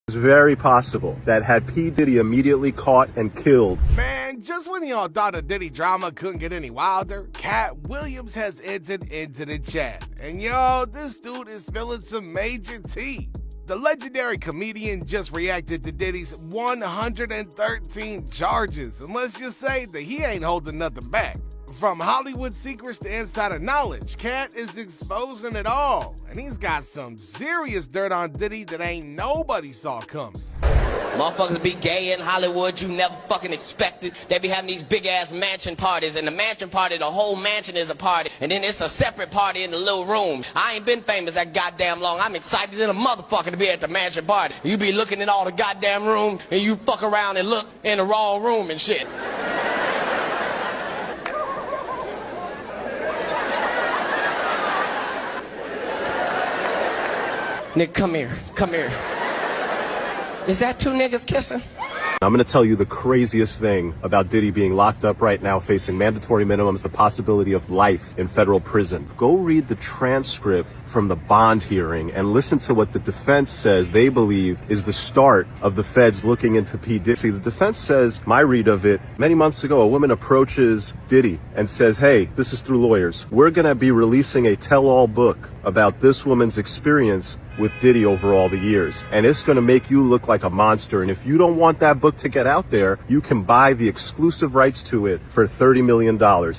It's very possible that had P. Diddy immediately caught and killed. Man, just when y'all thought the Diddy drama couldn't get any wilder, Katt Williams has entered into the chat. And yo, this dude is spilling some major tea. The legendary comedian just reacted to Diddy's 113 charges, and let's just say that he ain't holding nothing back. From Hollywood secrets to insider knowledge, Katt is exposing it all, and he's got some serious dirt on Diddy that ain't nobody saw coming. Motherfuckers be gay in Hollywood, you never fucking expected. They be having these big-ass mansion parties, and the mansion party, the whole mansion is a party, and then it's a separate party in the little room. I ain't been famous that goddamn long. I'm excited than a motherfucker to be at the mansion party. You be looking in all the goddamn rooms, and you fuck around and look in the wrong room and shit. Nick, come here. Come here. Is that two niggas kissing? I'm going to tell you the craziest thing about Diddy being locked up right now, facing mandatory minimums, the possibility of life in federal prison. Go read the transcript from the bond hearing and listen to what the defense says they believe is the start of the feds looking into P. Diddy. See, the defense says, my read of it, many months ago, a woman approaches Diddy and says, hey, this is through lawyers. We're going to be releasing a tell-all book about this woman's experience with Diddy over all the years. And it's going to make you look like a monster. And if you don't want that book to get out there, you can buy the exclusive rights to it for $30 million.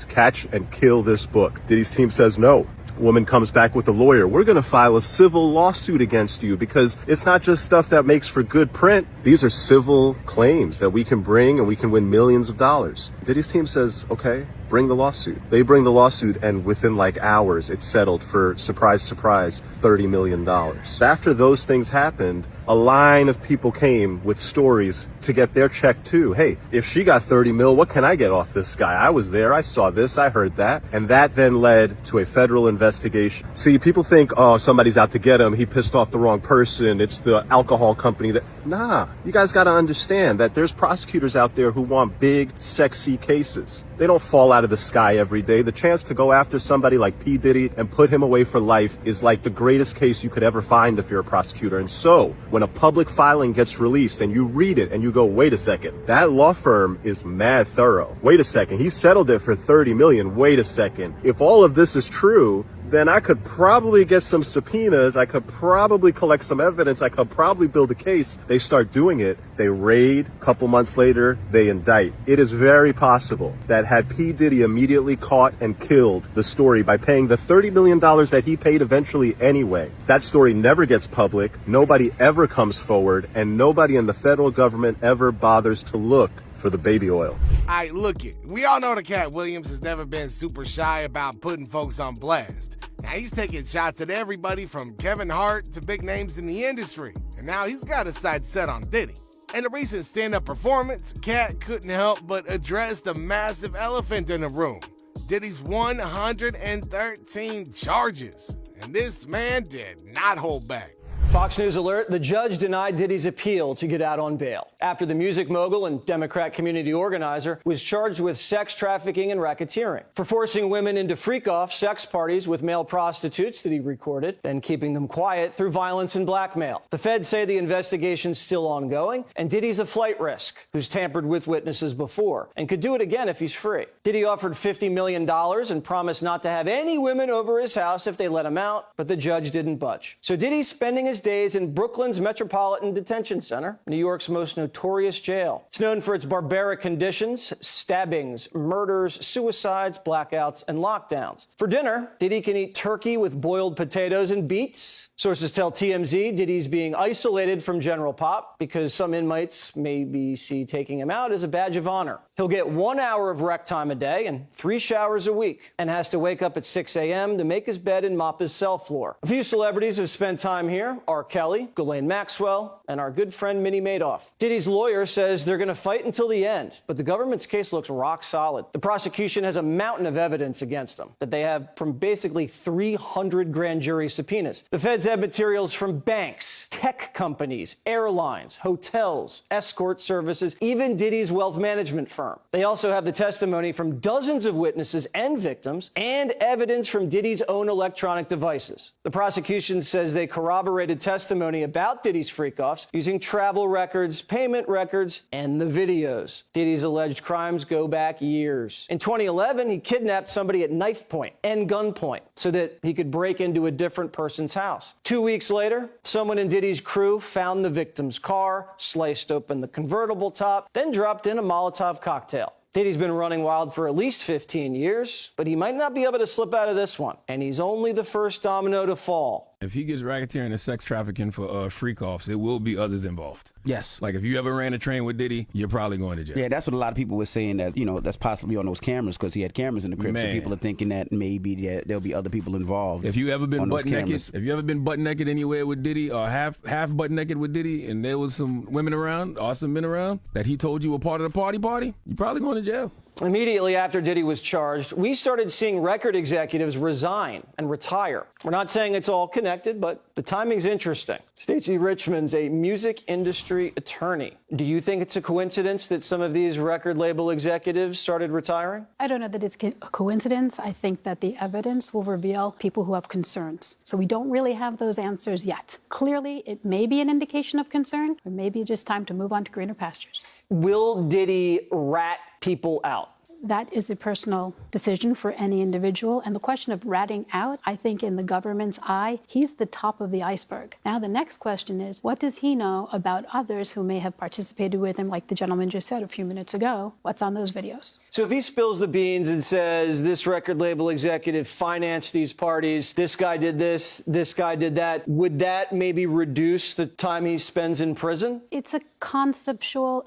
Catch and kill this book. Diddy's team says no. Woman comes back with a lawyer. We're going to file a civil lawsuit against you because it's not just stuff that makes for good print. These are civil claims that we can bring and we can win millions of dollars. Diddy's team says, okay, bring the lawsuit. They bring the lawsuit, and within like hours, it's settled for, surprise, surprise, $30 million. After those things happened, a line of people came with stories to get their check too. Hey, if she got 30 mil, what can I get off this guy? I was there. I saw this. I heard that. And that then led to a federal investigation. See, people think, oh, somebody's out to get him. He pissed off the wrong person. It's the alcohol company that... Nah, you guys got to understand that there's prosecutors out there who want big, sexy cases. They don't fall out of the sky every day. The chance to go after somebody like P. Diddy and put him away for life is like the greatest case you could ever find if you're a prosecutor. And so, when a public filing gets released and you read it and you go, wait a second, that law firm is mad thorough. Wait a second, he settled it for $30 million. Wait a second. If all of this is true, then I could probably get some subpoenas. I could probably collect some evidence. I could probably build a case. They start doing it. They raid. A couple months later, they indict. It is very possible that had P. Diddy immediately caught and killed the story by paying the $30 million that he paid eventually anyway, that story never gets public. Nobody ever comes forward, and nobody in the federal government ever bothers to look for the baby oil. Alright, look it. We all know that Katt Williams has never been super shy about putting folks on blast. Now he's taking shots at everybody from Kevin Hart to big names in the industry. And now he's got his sights set on Diddy. In a recent stand-up performance, Katt couldn't help but address the massive elephant in the room. Diddy's 113 charges. And this man did not hold back. Fox News alert, the judge denied Diddy's appeal to get out on bail after the music mogul and Democrat community organizer was charged with sex trafficking and racketeering for forcing women into freak-off sex parties with male prostitutes that he recorded, then keeping them quiet through violence and blackmail. The feds say the investigation's still ongoing, and Diddy's a flight risk who's tampered with witnesses before and could do it again if he's free. Diddy offered $50 million and promised not to have any women over his house if they let him out, but the judge didn't budge. So Diddy's spending his days in Brooklyn's Metropolitan Detention Center, New York's most notorious jail. It's known for its barbaric conditions, stabbings, murders, suicides, blackouts, and lockdowns. For dinner, Diddy can eat turkey with boiled potatoes and beets. Sources tell TMZ Diddy's being isolated from General Pop because some inmates maybe see taking him out as a badge of honor. He'll get 1 hour of rec time a day and 3 showers a week, and has to wake up at 6 a.m. to make his bed and mop his cell floor. A few celebrities who've spent time here are Kelly, Ghislaine Maxwell, and our good friend Minnie Madoff. Diddy's lawyer says they're going to fight until the end, but the government's case looks rock solid. The prosecution has a mountain of evidence against them that they have from basically 300 grand jury subpoenas. The feds have materials from banks, tech companies, airlines, hotels, escort services, even Diddy's wealth management firm. They also have the testimony from dozens of witnesses and victims and evidence from Diddy's own electronic devices. The prosecution says they corroborated provided testimony about Diddy's freak-offs using travel records, payment records, and the videos. Diddy's alleged crimes go back years. In 2011, he kidnapped somebody at knife point and gunpoint so that he could break into a different person's house. 2 weeks later, someone in Diddy's crew found the victim's car, sliced open the convertible top, then dropped in a Molotov cocktail. Diddy's been running wild for at least 15 years, but he might not be able to slip out of this one. And he's only the first domino to fall. If he gets racketeering and sex trafficking for freak-offs, it will be others involved. Yes. Like if you ever ran a train with Diddy, you're probably going to jail. Yeah, that's what a lot of people were saying, that, you know, that's possibly on those cameras because he had cameras in the crib. Man. So people are thinking that maybe there'll be other people involved. If you ever been on those butt naked, cameras. if you ever been butt naked anywhere with Diddy or half butt naked with Diddy, and there was some women around or some men around that he told you were part of the party, you're probably going to jail. Immediately after Diddy was charged, we started seeing record executives resign and retire. We're not saying it's all connected, but the timing's interesting. Stacey Richmond's a music industry attorney. Do you think it's a coincidence that some of these record label executives started retiring? I don't know that it's a coincidence. I think that the evidence will reveal people who have concerns. So we don't really have those answers yet. Clearly, it may be an indication of concern, or maybe just time to move on to greener pastures. Will Diddy rat people out? That is a personal decision for any individual. And the question of ratting out, I think in the government's eye, he's the top of the iceberg. Now, the next question is, what does he know about others who may have participated with him, like the gentleman just said a few minutes ago? What's on those videos? So if he spills the beans and says this record label executive financed these parties, this guy did this guy did that, would that maybe reduce the time he spends in prison? It's a conceptual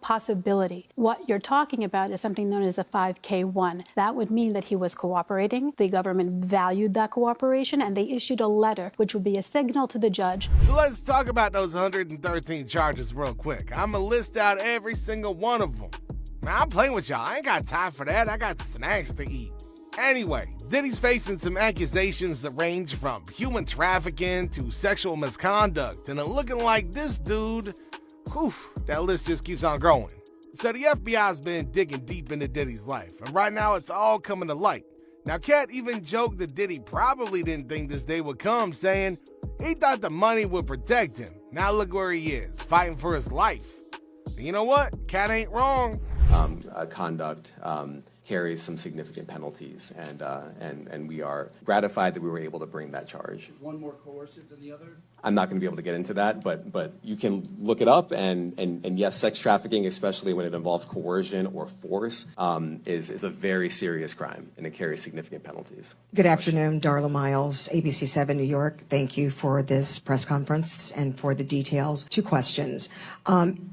possibility. What you're talking about is something known as a 5K1. That would mean that he was cooperating. The government valued that cooperation, and they issued a letter, which would be a signal to the judge. So let's talk about those 113 charges real quick. I'm gonna list out every single one of them. Now, I'm playing with y'all. I ain't got time for that. I got snacks to eat. Anyway, Diddy's facing some accusations that range from human trafficking to sexual misconduct, and it looking like this dude, that list just keeps on growing. So the FBI's been digging deep into Diddy's life, and right now it's all coming to light. Now, Katt even joked that Diddy probably didn't think this day would come, saying he thought the money would protect him. Now look where he is, fighting for his life. And you know what? Katt ain't wrong. Conduct carries some significant penalties, and we are gratified that we were able to bring that charge. Is one more coercive than the other? I'm not going to be able to get into that, but you can look it up, and yes, sex trafficking, especially when it involves coercion or force, is a very serious crime, and it carries significant penalties. Good afternoon, Darla Miles, ABC 7 New York. Thank you for this press conference and for the details. 2 questions.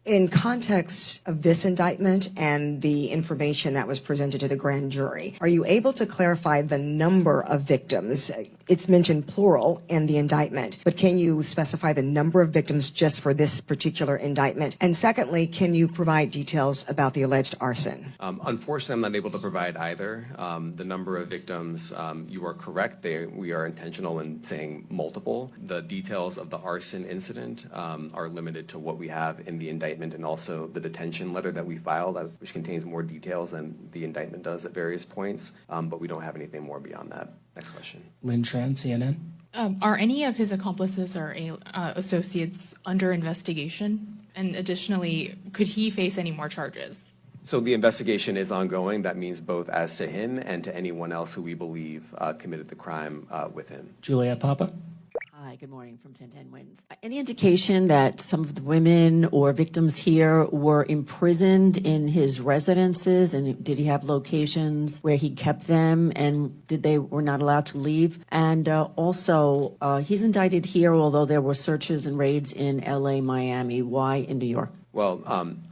In context of this indictment and the information that was presented to the grand jury, are you able to clarify the number of victims? It's mentioned plural in the indictment, but can you specify the number of victims just for this particular indictment? And secondly, can you provide details about the alleged arson? Unfortunately, I'm not able to provide either. The number of victims, you are correct. We are intentional in saying multiple. The details of the arson incident are limited to what we have in the indictment and also the detention letter that we filed, which contains more details than the indictment does at various points, but we don't have anything more beyond that. Next question. Lynn Tran, CNN. Are any of his accomplices or associates under investigation? And additionally, could he face any more charges? So the investigation is ongoing. That means both as to him and to anyone else who we believe committed the crime with him. Juliet Papa. Hi, good morning from 1010 Wins. Any indication that some of the women or victims here were imprisoned in his residences, and did he have locations where he kept them, and were not allowed to leave? And also, he's indicted here, although there were searches and raids in LA, Miami. Why in New York? Well,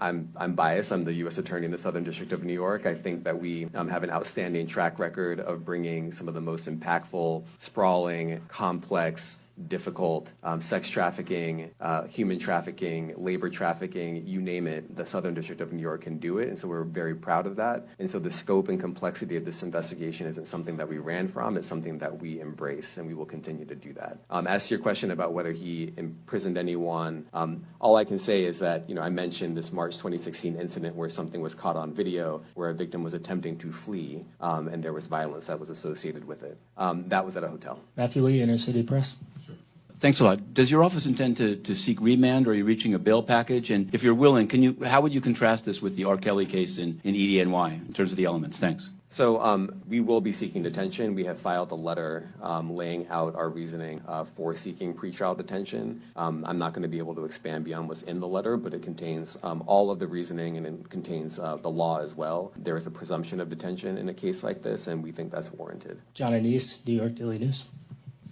I'm biased. I'm the U.S. Attorney in the Southern District of New York. I think that we have an outstanding track record of bringing some of the most impactful, sprawling, complex, difficult sex trafficking, human trafficking, labor trafficking, you name it, the Southern District of New York can do it. And so we're very proud of that. And so the scope and complexity of this investigation isn't something that we ran from. It's something that we embrace, and we will continue to do that. As to your question about whether he imprisoned anyone, all I can say is that, I mentioned this March 2016 incident where something was caught on video where a victim was attempting to flee, and there was violence that was associated with it. That was at a hotel. Matthew Lee, Inner City Press. Thanks a lot. Does your office intend to seek remand, or are you reaching a bail package? And if you're willing, how would you contrast this with the R. Kelly case in EDNY in terms of the elements? Thanks. So we will be seeking detention. We have filed a letter laying out our reasoning for seeking pretrial detention. I'm not going to be able to expand beyond what's in the letter, but it contains all of the reasoning, and it contains the law as well. There is a presumption of detention in a case like this, and we think that's warranted. John Anise, New York Daily News.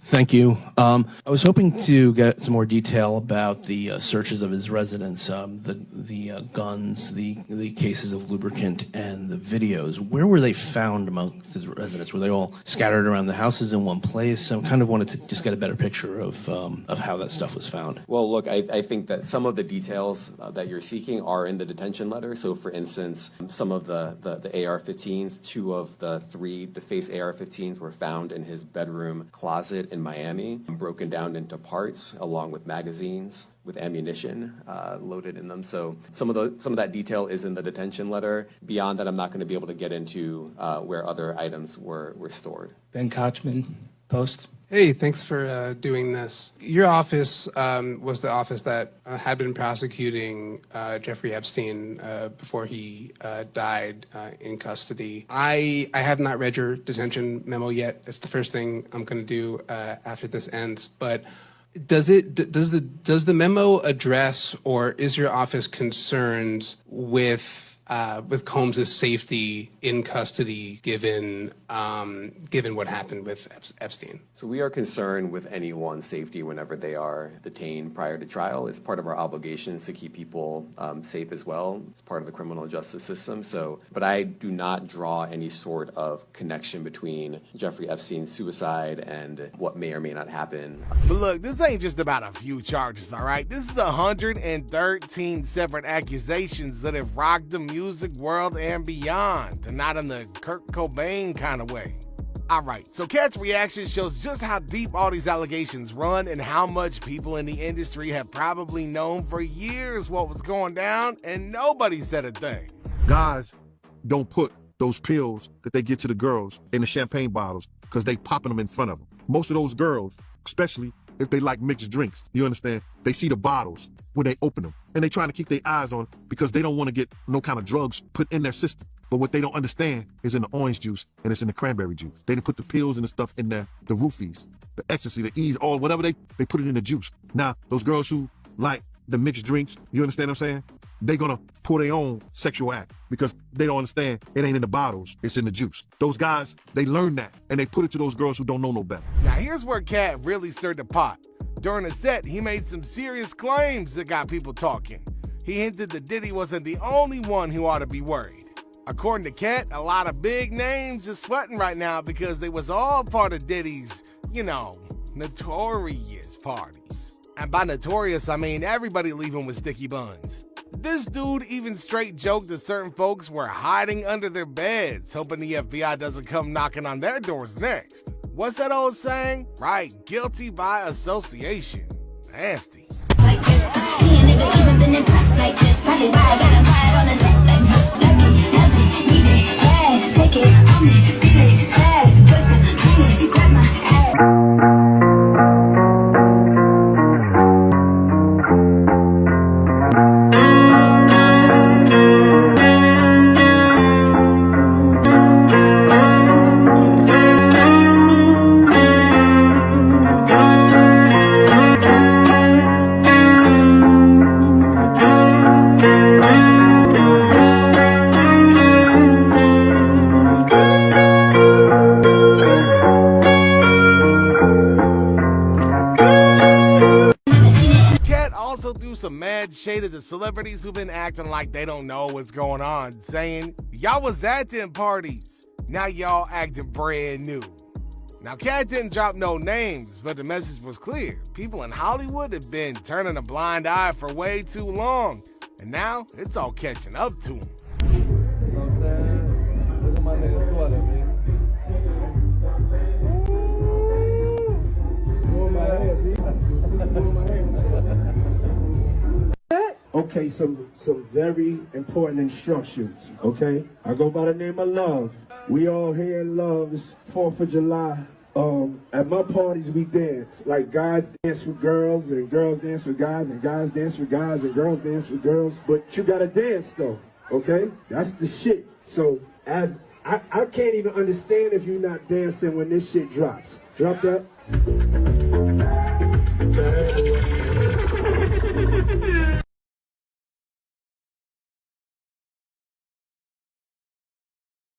Thank you. I was hoping to get some more detail about the searches of his residence, the guns, the cases of lubricant, and the videos. Where were they found amongst his residence? Were they all scattered around the houses in one place? I kind of wanted to just get a better picture of how that stuff was found. Well, look, I think that some of the details that you're seeking are in the detention letter. So, for instance, some of the AR-15s, 2 of the 3 defaced AR-15s were found in his bedroom closet in Miami, broken down into parts, along with magazines with ammunition loaded in them. So some of that detail is in the detention letter. Beyond that, I'm not going to be able to get into where other items were stored. Ben Kochman, Post. Hey, thanks for doing this. Your office was the office that had been prosecuting Jeffrey Epstein before he died in custody. I have not read your detention memo yet. It's the first thing I'm going to do after this ends. But does the memo address, or is your office concerned with Combs' safety in custody, given what happened with Epstein? So we are concerned with anyone's safety whenever they are detained prior to trial. It's part of our obligations to keep people safe as well. It's part of the criminal justice system. But I do not draw any sort of connection between Jeffrey Epstein's suicide and what may or may not happen. But look, this ain't just about a few charges, all right? This is 113 separate accusations that have rocked the music world and beyond, and not in the Kurt Cobain kind of way. Alright, so Katt's reaction shows just how deep all these allegations run, and how much people in the industry have probably known for years what was going down, and nobody said a thing. Guys don't put those pills that they get to the girls in the champagne bottles because they popping them in front of them. Most of those girls, especially if they like mixed drinks, you understand, they see the bottles when they open them, and they trying to keep their eyes on because they don't want to get no kind of drugs put in their system. But what they don't understand is in the orange juice and it's in the cranberry juice. They didn't put the pills and the stuff in there, the roofies, the ecstasy, the E's, all whatever they put it in the juice. Now, those girls who like the mixed drinks, you understand what I'm saying? They're gonna pour their own sexual act because they don't understand it ain't in the bottles, it's in the juice. Those guys, they learn that and they put it to those girls who don't know no better. Now here's where Katt really stirred the pot. During the set, he made some serious claims that got people talking. He hinted that Diddy wasn't the only one who ought to be worried. According to Katt, a lot of big names are sweating right now because they was all part of Diddy's, notorious parties. And by notorious, I mean everybody leaving with sticky buns. This dude even straight joked that certain folks were hiding under their beds, hoping the FBI doesn't come knocking on their doors next. What's that old saying? Right, guilty by association. Nasty. Like this, he ain't never even been impressed like this. Probably why I got him quiet on the set like this. Like it, have it, need it, yeah, take it, own it, steal it, fast, twist it, bring it, grab my ass. Some mad shade of the celebrities who've been acting like they don't know what's going on, saying, y'all was at them parties, now y'all acting brand new. Now Katt didn't drop no names, but the message was clear. People in Hollywood have been turning a blind eye for way too long, and now it's all catching up to them. Okay, some very important instructions, okay? I go by the name of Love. We all here in love. It's 4th of July. At my parties, we dance. Like guys dance with girls, and girls dance with guys, and guys dance with guys, and girls dance with girls. But you gotta dance though, okay? That's the shit. So as I can't even understand if you're not dancing when this shit drops. Drop that.